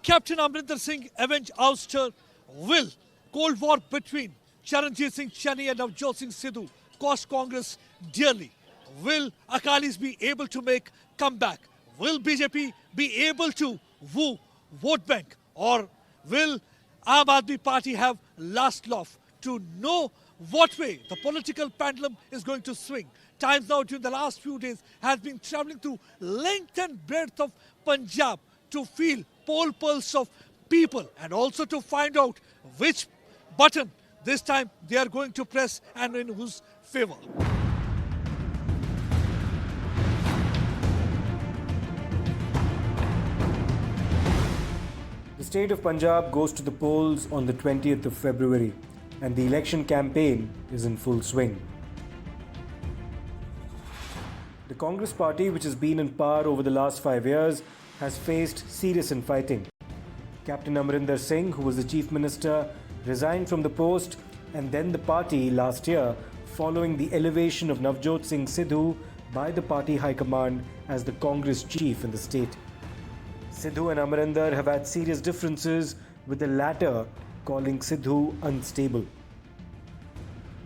Captain Amritsar Singh avenge ouster? Will Cold War between Charanjit Singh Channi and Navjot Singh Sidhu cost Congress dearly? Will Akalis be able to make comeback? Will BJP be able to woo vote bank? Or will Aam Aadmi Party have last laugh? To know what way the political pendulum is going to swing, Times Now during the last few days has been traveling through length and breadth of Punjab to feel poll pulse of people and also to find out which button this time they are going to press and in whose favor. The state of Punjab goes to the polls on the 20th of February and the election campaign is in full swing. The Congress party, which has been in power over the last 5 years, has faced serious infighting. Captain Amarinder Singh, who was the Chief Minister, resigned from the post and then the party last year following the elevation of Navjot Singh Sidhu by the party high command as the Congress chief in the state. Sidhu and Amarinder have had serious differences, with the latter calling Sidhu unstable.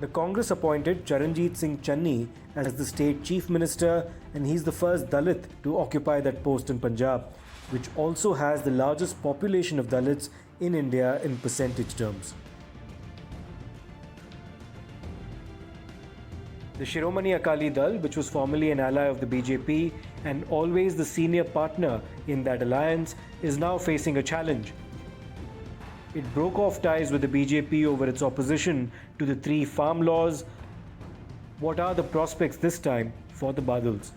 The Congress appointed Charanjit Singh Channi as the state chief minister, and he's the first Dalit to occupy that post in Punjab, which also has the largest population of Dalits in India in percentage terms. The Shiromani Akali Dal, which was formerly an ally of the BJP and always the senior partner in that alliance, is now facing a challenge. It broke off ties with the BJP over its opposition to the 3 farm laws. What are the prospects this time for the Badals?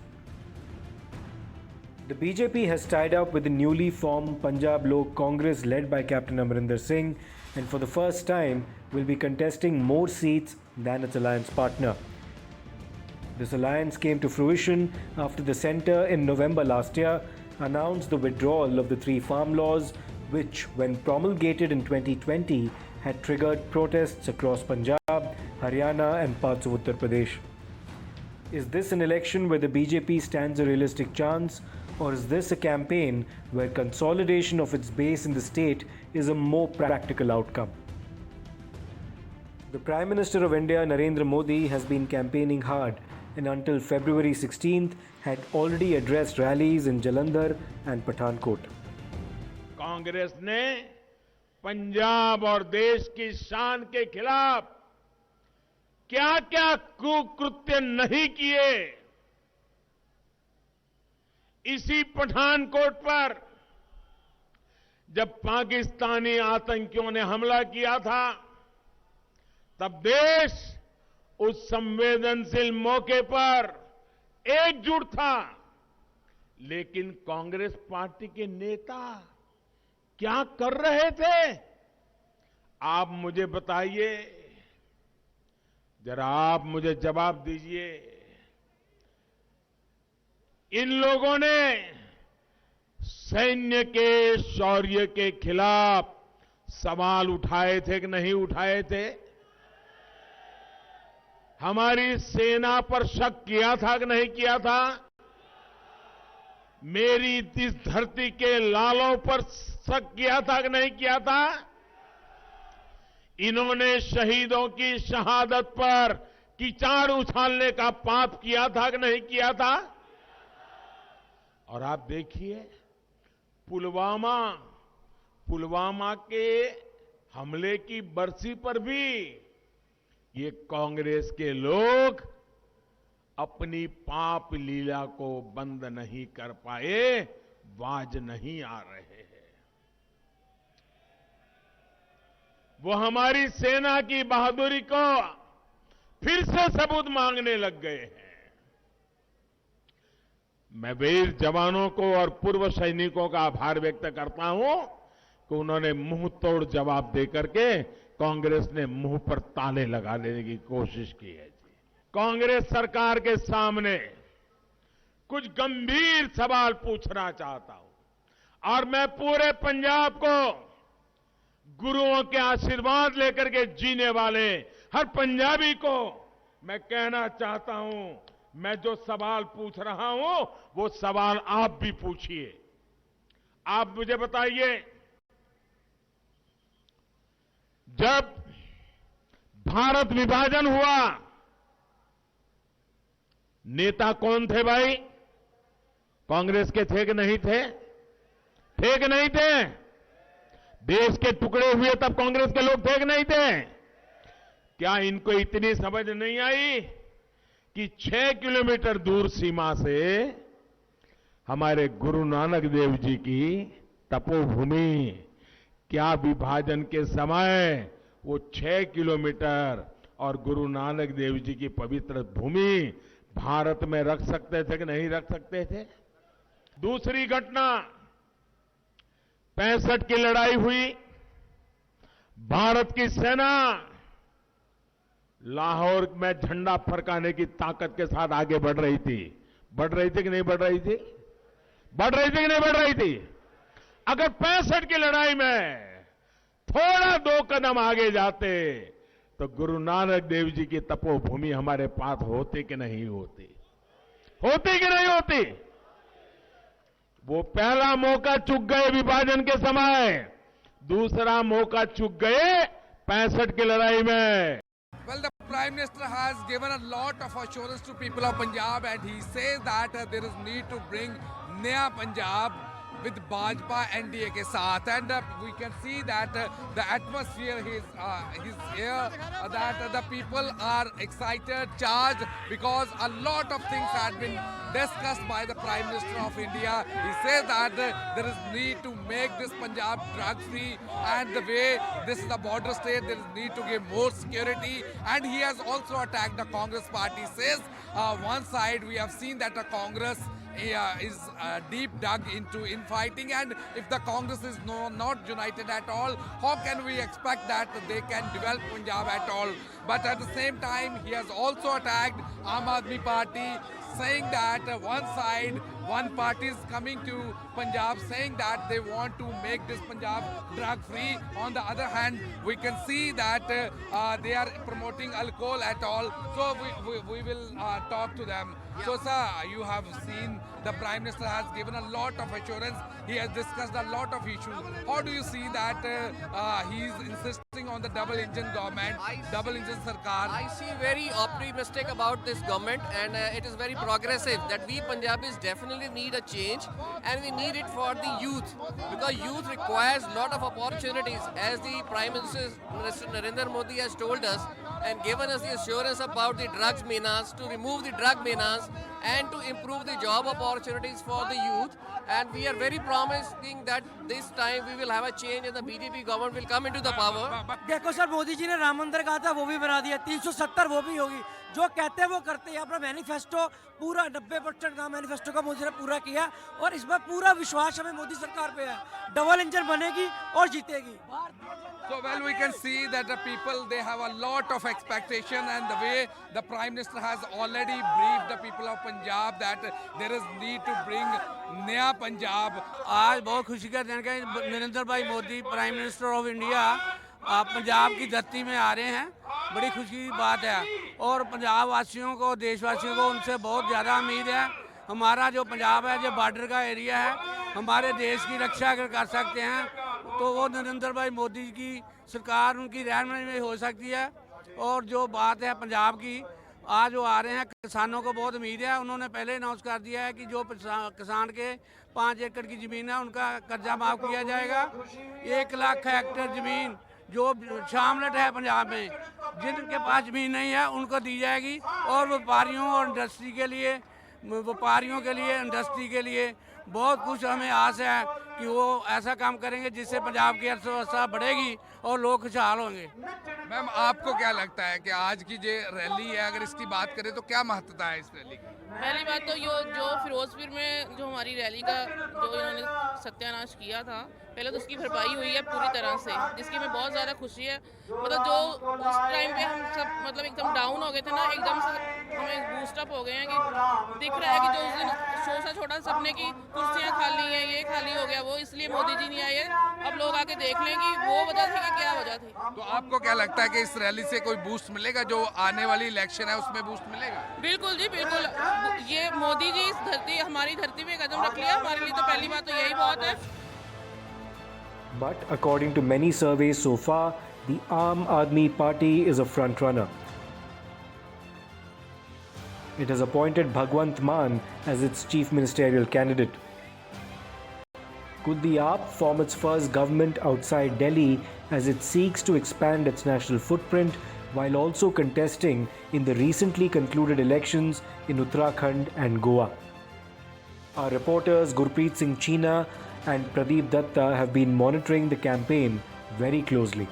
The BJP has tied up with the newly formed Punjab Lok Congress led by Captain Amarinder Singh, and for the first time will be contesting more seats than its alliance partner. This alliance came to fruition after the centre in November last year announced the withdrawal of the 3 farm laws, which, when promulgated in 2020, had triggered protests across Punjab, Haryana and parts of Uttar Pradesh. Is this an election where the BJP stands a realistic chance, or is this a campaign where consolidation of its base in the state is a more practical outcome? The Prime Minister of India, Narendra Modi, has been campaigning hard and until February 16th had already addressed rallies in Jalandhar and Pathankot. Congress ने पंजाब और देश की शान के खिलाफ क्या क्या कुकृत्य नहीं किए, इसी पठानकोट पर जब पाकिस्तानी आतंकियों ने हमला किया था तब देश उस संवेदनशील मौके पर एकजुट था, लेकिन कांग्रेस पार्टी के नेता क्या कर रहे थे आप मुझे बताइए, जरा आप मुझे जवाब दीजिए। इन लोगों ने सैन्य के शौर्य के खिलाफ सवाल उठाए थे कि नहीं उठाए थे? हमारी सेना पर शक किया था कि नहीं किया था? मेरी इस धरती के लालों पर शक किया था कि नहीं किया था? इन्होंने शहीदों की शहादत पर कीचड़ उछालने का पाप किया था कि नहीं किया था? और आप देखिए पुलवामा के हमले की बरसी पर भी ये कांग्रेस के लोग अपनी पाप लीला को बंद नहीं कर पाए, बाज नहीं आ रहे हैं। वो हमारी सेना की बहादुरी को फिर से सबूत मांगने लग गए हैं। मैं वीर जवानों को और पूर्व सैनिकों का आभार व्यक्त करता हूं कि उन्होंने मुंह तोड़ जवाब देकर के कांग्रेस ने मुंह पर ताले लगा लेने की कोशिश की है। कांग्रेस सरकार के सामने कुछ गंभीर सवाल पूछना चाहता हूं और मैं पूरे पंजाब को गुरुओं के आशीर्वाद लेकर के जीने वाले हर पंजाबी को मैं कहना चाहता हूं, मैं जो सवाल पूछ रहा हूं वो सवाल आप भी पूछिए। आप मुझे बताइए, जब भारत विभाजन हुआ, नेता कौन थे भाई? कांग्रेस के थे कि नहीं थे? थे कि नहीं थे? देश के टुकड़े हुए तब कांग्रेस के लोग थे कि नहीं थे? क्या इनको इतनी समझ नहीं आई कि 6 किलोमीटर दूर सीमा से हमारे गुरु नानक देव जी की तपोभूमि, क्या विभाजन के समय वो 6 किलोमीटर और गुरु नानक देव जी की पवित्र भूमि भारत में रख सकते थे कि नहीं रख सकते थे? दूसरी घटना, 65 की लड़ाई हुई, भारत की सेना लाहौर में झंडा फरकाने की ताकत के साथ आगे बढ़ रही थी। बढ़ रही थी कि नहीं बढ़ रही थी? बढ़ रही थी कि नहीं बढ़ रही थी? अगर 65 की लड़ाई में थोड़ा 2 कदम आगे जाते तो गुरु नानक देव जी की तपोभूमि हमारे पास होती कि नहीं होती? होती कि नहीं होती? वो पहला मौका चूक गए विभाजन के समय, दूसरा मौका चूक गए 65 की लड़ाई में। Well, the Prime Minister has given a lot of assurance to people of Punjab, and he says that there is need to bring Naya Punjab with Bajpa NDA के साथ, and we can see that the atmosphere is here, that the people are excited, charged, because a lot of things had been discussed by the Prime Minister of India. He says that there is need to make this Punjab drug free, and the way this is a border state, there is need to give more security, and he has also attacked the Congress party. Says one side we have seen that the Congress is deep dug into infighting, and if the Congress is not united at all, how can we expect that they can develop Punjab at all? But at the same time, he has also attacked Aam Aadmi Party, saying that one side, one party is coming to Punjab saying that they want to make this Punjab drug free. On the other hand, we can see that they are promoting alcohol at all. So we will talk to them. Yeah. So sir, you have seen the Prime Minister has given a lot of assurance. He has discussed a lot of issues. How do you see that he is insisting on the double engine government, double engine sarkar? I see very optimistic about this government, and it is very progressive, that we Punjabis definitely need a change, and we need it for the youth, because youth requires a lot of opportunities, as the Prime Minister Narendra Modi has told us and given us the assurance about the drugs menace, to remove the drug menace and to improve the job opportunities for the youth. And we are very promising that this time we will have a change and the BJP government will come into the power. देखो sir, Modi ji ने राम मंदिर कहा था, वो भी बना दिया, 370 वो भी होगी, जो कहते हैं वो करते हैं। अपना मैनिफेस्टो पूरा 90% का मैनिफेस्टो का मोदी ने पूरा किया, और इस बार पूरा विश्वास हमें मोदी सरकार पे है, डबल इंजन बनेगी और जीतेगी। So well, we can see that the people, they have a lot of expectation, and the way the Prime Minister has already briefed the people of Punjab that there is need to bring Naya Punjab. आज बहुत खुशी का दिन है, नरेंद्र भाई Modi prime minister of India Punjab की धरती में आ रहे हैं, बड़ी खुशी की बात है। और पंजाब वासियों को, देशवासियों को उनसे बहुत ज़्यादा उम्मीद है। हमारा जो पंजाब है, जो बॉर्डर का एरिया है, हमारे देश की रक्षा अगर कर सकते हैं तो वो नरेंद्र भाई मोदी की सरकार, उनकी रहनुमाई में हो सकती है। और जो बात है पंजाब की, आज वो आ रहे हैं, किसानों को बहुत उम्मीद है। उन्होंने पहले अनाउंस कर दिया है कि जो किसान के 5 एकड़ की ज़मीन है, उनका कर्जा माफ़ किया जाएगा। 1 लाख हेक्टेयर ज़मीन जो शामलट है पंजाब में, जिनके पास ज़मीन नहीं है, उनको दी जाएगी। और व्यापारियों और इंडस्ट्री के लिए, इंडस्ट्री के लिए बहुत कुछ हमें आस है कि वो ऐसा काम करेंगे जिससे पंजाब की अर्थव्यवस्था बढ़ेगी और लोग खुशहाल होंगे। मैम, आपको क्या लगता है कि आज की जो रैली है, अगर इसकी बात करें तो क्या महत्वता है इस रैली की? पहली बात तो जो फिरोजपुर में जो हमारी रैली का जो इन्होंने सत्यानाश किया था, पहले तो उसकी भरपाई हुई है पूरी तरह से, जिसकी हमें बहुत ज़्यादा खुशी है। मतलब जो उस टाइम पे हम सब मतलब एकदम डाउन हो गए थे ना, एकदम से हमें बूस्टअप हो गए हैं कि दिख रहा है कि जो उस दिन छोटा सपने की कुर्सियाँ खाली हैं, ये खाली हो गया, वो इसलिए मोदी जी नहीं आए। अब लोग आके देख लें कि वो वजह थी कि क्या वजह थी। तो आपको क्या लगता है कि इस रैली से कोई बूस्ट मिलेगा, जो आने वाली इलेक्शन है उसमें बूस्ट मिलेगा? बिल्कुल जी, बिल्कुल। ये मोदी जी इस धरती, हमारी धरती में कदम रख लिया, हमारे लिए तो पहली बात तो यही बहुत है। But according to many surveys so far, the Aam Aadmi Party is a front-runner. It has appointed Bhagwant Mann as its chief ministerial candidate. Could the AAP form its first government outside Delhi as it seeks to expand its national footprint while also contesting in the recently concluded elections in Uttarakhand and Goa? Our reporters Gurpreet Singh China and Pradeep Datta have been monitoring the campaign very closely.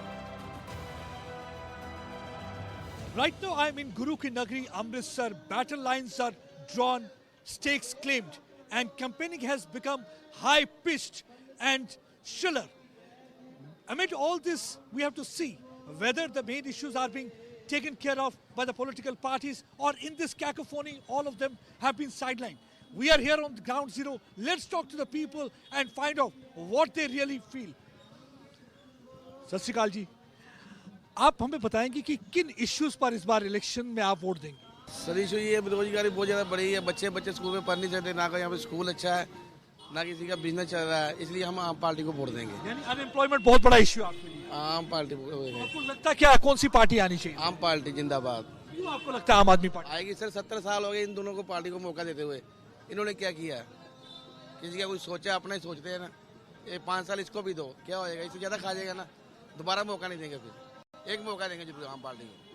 Right now I'm in Guru Ki Nagri, Amritsar. Battle lines are drawn, stakes claimed, and campaigning has become high-pitched and shriller. Amid all this, we have to see whether the main issues are being taken care of by the political parties, or in this cacophony, all of them have been sidelined. We are here on the ground zero. Let's talk to the people and find out what they really feel. सत श्री अकाल जी, आप हमें बताएंगे कि किन issues पर इस बार election में आप वोट देंगे? सर इशू ये बेरोजगारी बहुत ज़्यादा बढ़ी है। बच्चे स्कूल में पढ़ नहीं सकते, ना का यहाँ पे स्कूल अच्छा है, ना किसी का बिजनेस चल रहा है, इसलिए हम आम पार्टी को वोट देंगे। यानी अनएम्प्लॉयमेंट बहुत बड़ा इश्यू आपके लिए? आम पार्टी आपको लगता क्या कौन सी पार्टी आनी चाहिए? आम पार्टी जिंदाबाद। क्यों आपको लगता है आम आदमी पार्टी आएगी? सर 70 साल हो गए इन दोनों को पार्टी को मौका देते हुए। इन्होंने क्या किया? किसी का कुछ सोचा? अपना ही सोचते हैं ना। ये 5 साल इसको भी दो, क्या हो जाएगा? इससे ज़्यादा खा जाएगा ना। दोबारा मौका नहीं देंगे, फिर एक मौका देंगे जरूर आम पार्टी को।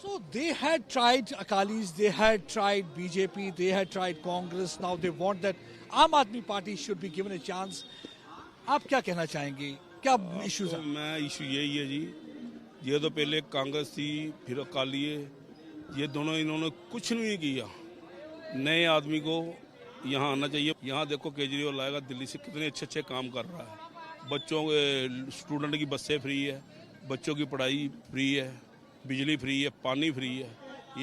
So they had tried Akalis, they had tried BJP, they had tried Congress. Now they want that Aam Aadmi Party should be given a chance. आप क्या कहना चाहेंगे? क्या इश्यूज हैं? मैं इशू यही है जी, ये तो पहले कांग्रेस थी, फिर अकाली है, ये दोनों इन्होंने कुछ नहीं किया। नए आदमी को यहाँ आना चाहिए। यहाँ देखो केजरीवाल आएगा, दिल्ली से कितने अच्छे काम कर रहा है। बच्चों के स्टूडेंट की बसें फ्री है, बच्चों की पढ़ाई फ्री है, बिजली फ्री है, पानी फ्री है।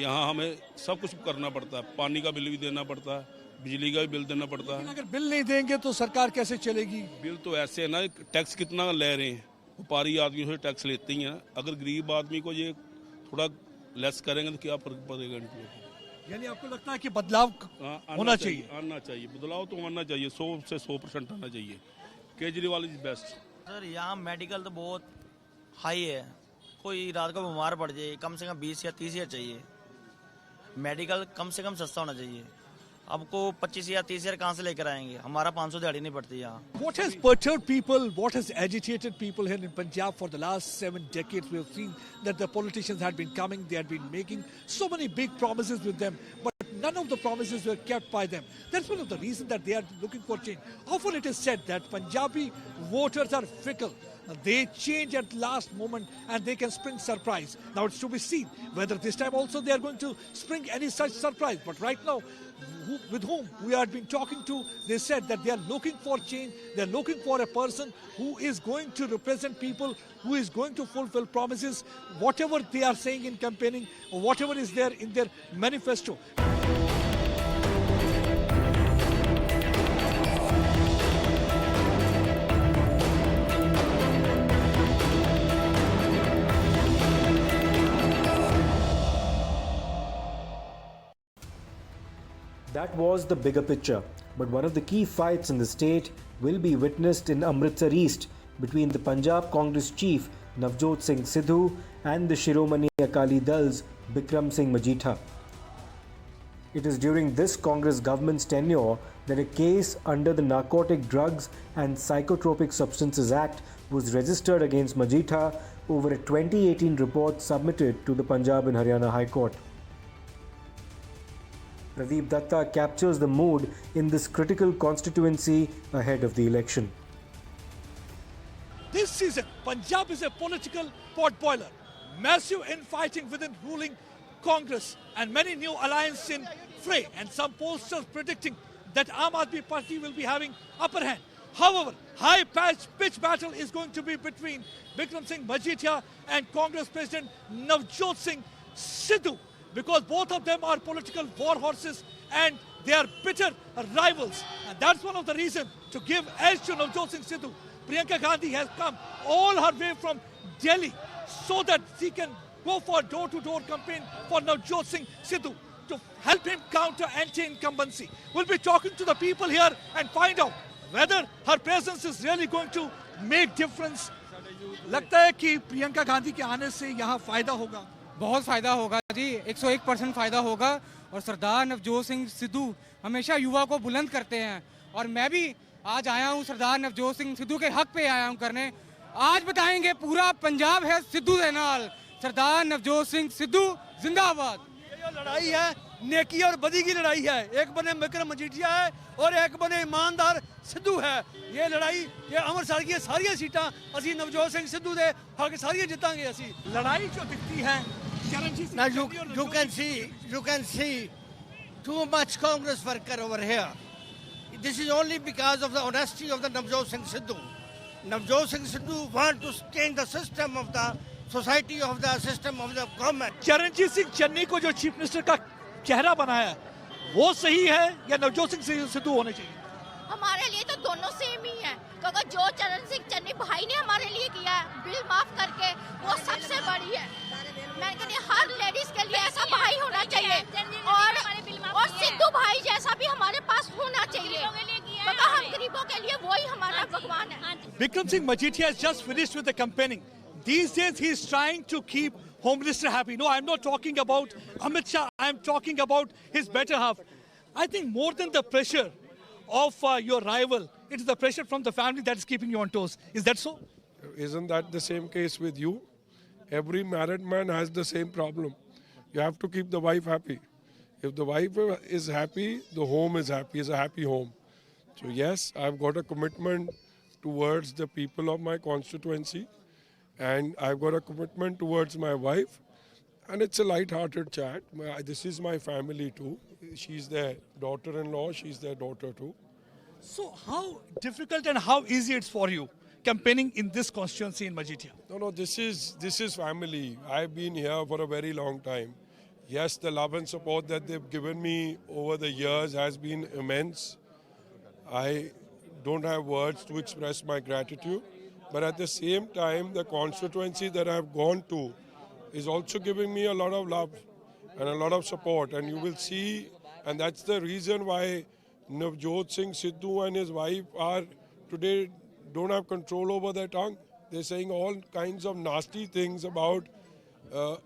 यहाँ हमें सब कुछ करना पड़ता है, पानी का बिल भी देना पड़ता है, बिजली का भी बिल देना पड़ता है। अगर बिल नहीं देंगे तो सरकार कैसे चलेगी? बिल तो ऐसे है ना, टैक्स कितना ले रहे हैं, व्यापारी आदमियों से टैक्स लेते ही हैं। अगर गरीब आदमी को ये थोड़ा लेस करेंगे तो क्या फर्क पड़ेगा इनको? यानी आपको लगता है कि बदलाव होना चाहिए? आना चाहिए, बदलाव तो आना चाहिए, 100 से 100% आना चाहिए। Kejriwal is best. सर यहाँ मेडिकल तो बहुत हाई है, कोई रात को बीमार पड़ जाए कम से कम 20 या 30 हज़ार चाहिए। मेडिकल कम से कम सस्ता होना चाहिए। आपको 25 या 30 हज़ार कहाँ से लेकर आएंगे? हमारा 500 दिहाड़ी नहीं पड़ती यहाँ। What has perturbed people, what has agitated people here in Punjab for the last 7 decades? We have seen that the politicians had been coming, they had been making so many big promises with them, but none of the promises were kept by them. That's one of the reasons that they are looking for change. Often it is said that Punjabi voters are fickle. They change at last moment and they can spring surprise. Now it's to be seen whether this time also they are going to spring any such surprise. But right now, with whom we have been talking to, they said that they are looking for change. They are looking for a person who is going to represent people, who is going to fulfill promises, whatever they are saying in campaigning, or whatever is there in their manifesto. That was the bigger picture, but one of the key fights in the state will be witnessed in Amritsar East between the Punjab Congress chief Navjot Singh Sidhu and the Shiromani Akali Dal's Bikram Singh Majitha. It is during this Congress government's tenure that a case under the Narcotic Drugs and Psychotropic Substances Act was registered against Majitha over a 2018 report submitted to the Punjab and Haryana High Court. Pradeep Datta captures the mood in this critical constituency ahead of the election. This season, Punjab is a political potboiler. Massive infighting within ruling Congress and many new alliances in fray, and some pollsters predicting that Aam Aadmi Party will be having upper hand. However, high-pitched battle is going to be between Bikram Singh Majitha and Congress President Navjot Singh Sidhu, because both of them are political war horses and they are bitter rivals. And that's one of the reasons to give edge to Navjot Singh Sidhu. Priyanka Gandhi has come all her way from Delhi so that she can go for door-to-door campaign for Navjot Singh Sidhu to help him counter anti-incumbency. We'll be talking to the people here and find out whether her presence is really going to make difference? लगता है कि प्रियंका गांधी के आने से यहाँ फायदा होगा? बहुत फ़ायदा होगा जी, 101% फ़ायदा होगा। और सरदार नवजोत सिंह सिद्धू हमेशा युवा को बुलंद करते हैं, और मैं भी आज आया हूँ सरदार नवजोत सिंह सिद्धू के हक पे आया हूँ करने। आज बताएंगे पूरा पंजाब है सिद्धू दे नाल। सरदार नवजोत सिंह सिद्धू जिंदाबाद। ये लड़ाई है नेकी और बदी की लड़ाई है। एक बने विक्रम मजीठिया है और एक बने ईमानदार सिद्धू है। ये लड़ाई ये अमृतसर की सारिया सीटां असी नवजोत सिंह सिद्धू दे हक सारिया जितांगे। असी लड़ाई जो दिखती है चरणजीत सिंह Now चन्नी और you can see too much Congress worker over here. This is only because of the honesty of the Navjot Singh Sidhu. Navjot Singh Sidhu want to change the system of the society, of the system of the government. Charanjit Singh Channi को जो chief minister का चेहरा बनाया है, वो सही है या नवजोत सिंह सिद्धू होने चाहिए? हमारे लिए तो दोनों सेम ही है, क्योंकि जो चरण सिंह चन्नी भाई ने हमारे लिए किया है बिल माफ करके, वो सबसे बड़ी है। मैं कहती हूँ हर लेडीज के लिए ऐसा भाई होना चाहिए, और सिद्धू भाई जैसा भी हमारे पास होना चाहिए, क्योंकि हम गरीबों के लिए वही हमारा भगवान है। Vikram Singh Majithia has just finished with the campaigning. These days he is trying to keep Home Minister happy. No, I am not talking about Amit Shah. I am talking about his better half. I think more than the pressure of your rival, it is the pressure from the family that is keeping you on toes. Is that so? Isn't that the same case with you? Every married man has the same problem. You have to keep the wife happy. If the wife is happy, the home is happy. It's a happy home. So yes, I've got a commitment towards the people of my constituency, and I've got a commitment towards my wife, and it's a light-hearted chat. This is my family too. She's their daughter-in-law, she's their daughter too. So how difficult and how easy it's for you campaigning in this constituency in Majithia? No, this is family. I've been here for a very long time. Yes, the love and support that they've given me over the years has been immense. I don't have words to express my gratitude, but at the same time, the constituency that I've gone to is also giving me a lot of love and a lot of support, and you will see, and that's the reason why Navjot Singh Sidhu and his wife are today don't have control over their tongue. They're saying all kinds of nasty things about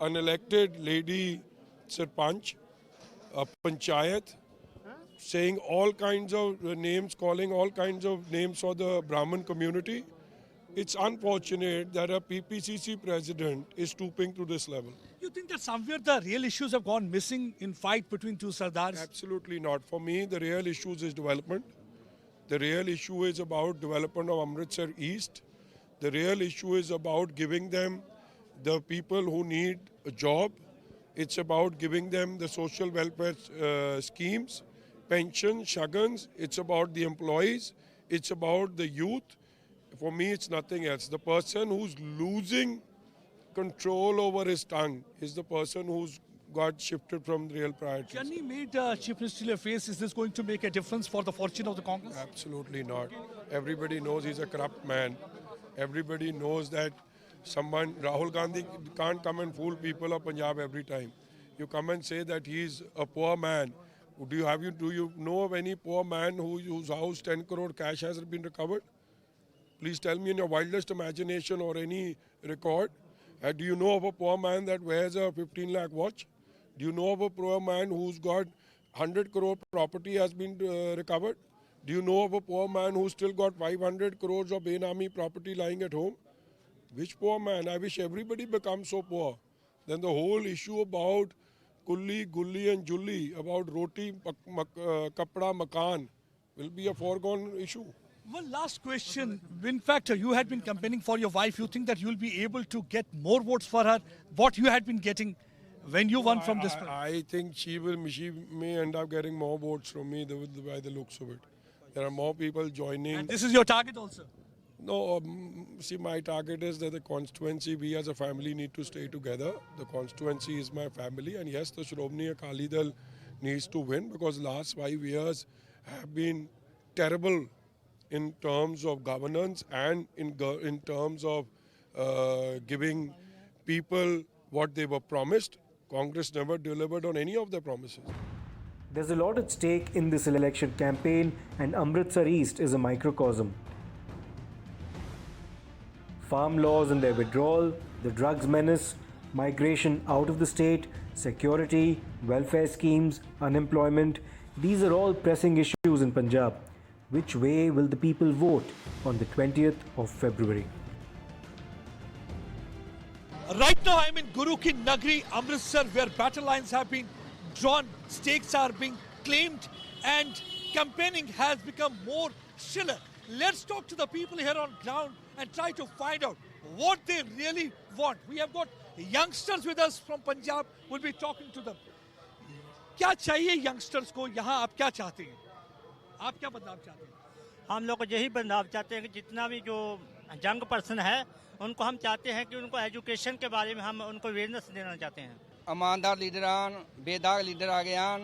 an elected lady Sarpanch, a Panchayat, saying all kinds of names, calling all kinds of names for the Brahmin community. It's unfortunate that a PPCC president is stooping to this level. You think that somewhere the real issues have gone missing in fight between two Sardars? Absolutely not. For me, the real issue is development. The real issue is about development of Amritsar East. The real issue is about giving them the people who need a job. It's about giving them the social welfare schemes, pensions, shagans. It's about the employees. It's about the youth. For me, it's nothing else. The person who's losing control over his tongue is the person who's got shifted from real priorities. Channi made Chief Minister face. Is this going to make a difference for the fortune of the Congress? Absolutely not. Everybody knows he's a corrupt man. Everybody knows that someone, Rahul Gandhi can't come and fool people of Punjab every time. You come and say that he's a poor man. Do you know of any poor man whose house 10 crore cash has been recovered? Please tell me in your wildest imagination or any record. Do you know of a poor man that wears a 15 lakh watch? Do you know of a poor man who's got 100 crore property has been recovered? Do you know of a poor man who's still got 500 crores of Benami property lying at home? Which poor man? I wish everybody becomes so poor. Then the whole issue about Kulli, Gulli and Julli, about Roti, Kapda, Makan will be a foregone issue. One last question. In fact, you had been campaigning for your wife. You think that you'll be able to get more votes for her? What you had been getting when you won from this? I think she may end up getting more votes from me by the looks of it. There are more people joining. And this is your target also? No, see, my target is that the constituency, we as a family need to stay together. The constituency is my family, and yes, the Shromani Akali Dal needs to win because last 5 years have been terrible in terms of governance and in terms of giving people what they were promised. Congress never delivered on any of their promises. There's a lot at stake in this election campaign, and Amritsar East is a microcosm. farm laws and their withdrawal, the drugs menace, migration out of the state, security, welfare schemes, unemployment. These are all pressing issues in Punjab. Which way will the people vote on the 20th of February? Right now I'm in Guru Ki Nagri, Amritsar, where battle lines have been drawn, stakes are being claimed, and campaigning has become more chiller. Let's talk to the people here on ground and try to find out what they really want. We have got youngsters with us from Punjab. We'll be talking to them. क्या चाहिए youngsters को? यहाँ आप क्या चाहते हैं? आप क्या बदलाव चाहते हैं? हम लोग यही बदलाव चाहते हैं कि जितना भी जो यंग पर्सन है उनको हम चाहते हैं कि उनको एजुकेशन के बारे में हम उनको अवेयरनेस देना चाहते हैं। ईमानदार लीडर आन, बेदाग लीडर आ गए आन।